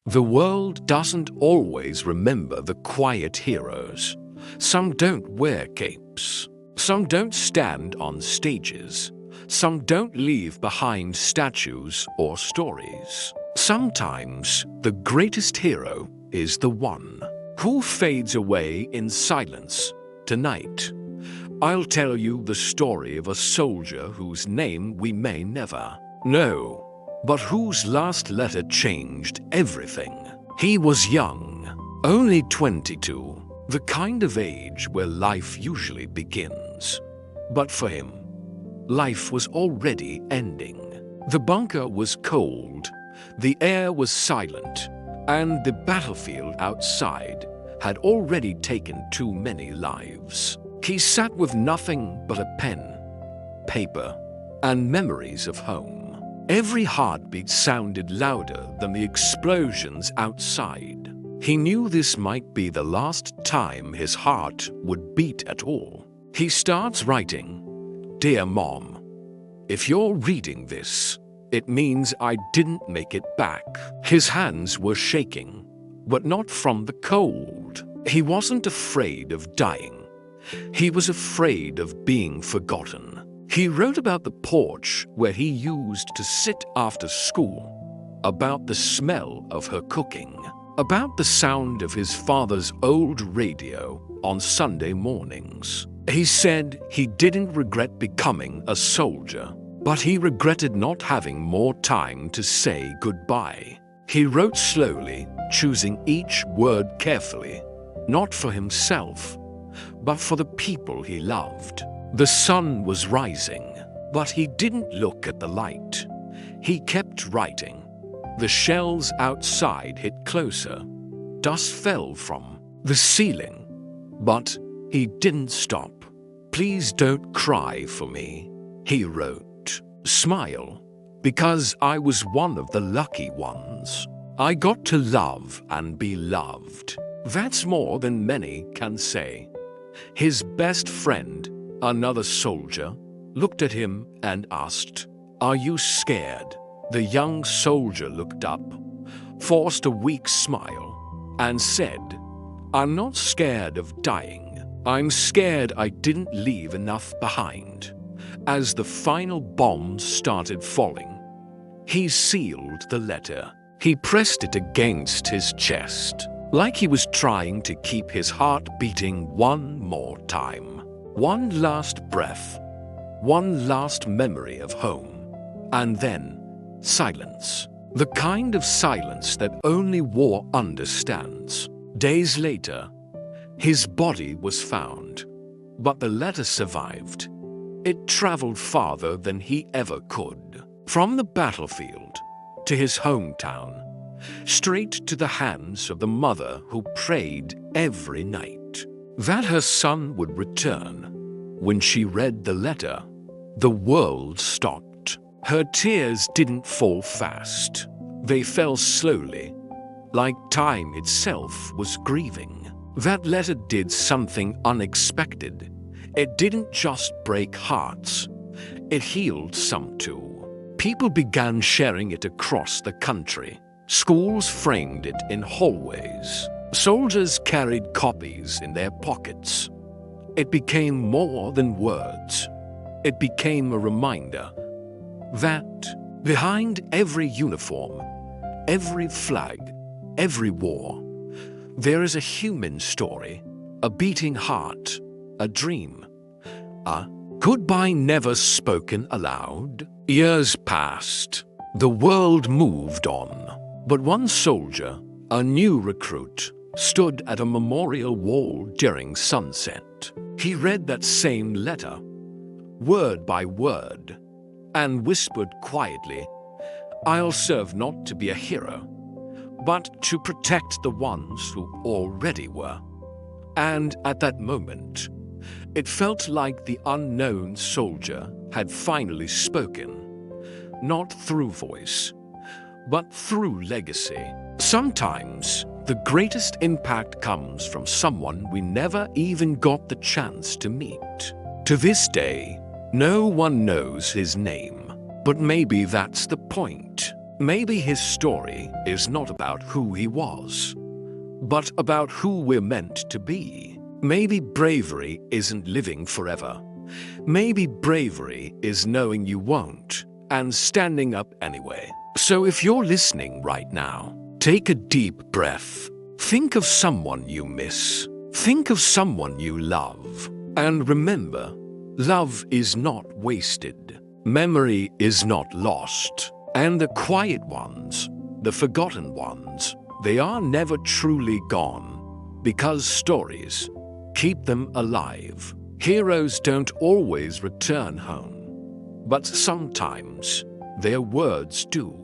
The world doesn't always remember the quiet heroes. Some don't wear capes. Some don't stand on stages. Some don't leave behind statues or stories. Sometimes the greatest hero is the one who fades away in silence. Tonight, I'll tell you the story of a soldier whose name we may never know, but whose last letter changed everything. He was young, only 22, the kind of age where life usually begins. But for him, life was already ending. The bunker was cold, the air was silent, and the battlefield outside had already taken too many lives. He sat with nothing but a pen, paper, and memories of home. Every heartbeat sounded louder than the explosions outside. He knew this might be the last time his heart would beat at all. He starts writing, "Dear Mom, if you're reading this, it means I didn't make it back." His hands were shaking, but not from the cold. He wasn't afraid of dying. He was afraid of being forgotten. He wrote about the porch where he used to sit after school, about the smell of her cooking, about the sound of his father's old radio on Sunday mornings. He said he didn't regret becoming a soldier, but he regretted not having more time to say goodbye. He wrote slowly, choosing each word carefully, not for himself, but for the people he loved. The sun was rising, but he didn't look at the light. He kept writing. The shells outside hit closer. Dust fell from the ceiling, but he didn't stop. "Please don't cry for me," he wrote. "Smile, because I was one of the lucky ones. I got to love and be loved. That's more than many can say." His best friend, another soldier, looked at him and asked, "Are you scared?" The young soldier looked up, forced a weak smile, and said, "I'm not scared of dying. I'm scared I didn't leave enough behind." As the final bombs started falling, he sealed the letter. He pressed it against his chest, like he was trying to keep his heart beating one more time. One last breath, one last memory of home, and then silence. The kind of silence that only war understands. Days later, his body was found, but the letter survived. It traveled farther than he ever could. From the battlefield to his hometown, straight to the hands of the mother who prayed every night that her son would return. When she read the letter, the world stopped. Her tears didn't fall fast. They fell slowly, like time itself was grieving. That letter did something unexpected. It didn't just break hearts, it healed some too. People began sharing it across the country. Schools framed it in hallways. Soldiers carried copies in their pockets. It became more than words. It became a reminder that behind every uniform, every flag, every war, there is a human story, a beating heart, a dream, a goodbye never spoken aloud. Years passed. The world moved on. But one soldier, a new recruit, stood at a memorial wall during sunset. He read that same letter, word by word, and whispered quietly, "I'll serve not to be a hero, but to protect the ones who already were." And at that moment, it felt like the unknown soldier had finally spoken, not through voice, but through legacy. Sometimes, the greatest impact comes from someone we never even got the chance to meet. To this day, no one knows his name, but maybe that's the point. Maybe his story is not about who he was, but about who we're meant to be. Maybe bravery isn't living forever. Maybe bravery is knowing you won't and standing up anyway. So if you're listening right now, take a deep breath. Think of someone you miss. Think of someone you love. And remember, love is not wasted. Memory is not lost. And the quiet ones, the forgotten ones, they are never truly gone, because stories keep them alive. Heroes don't always return home, but sometimes their words do.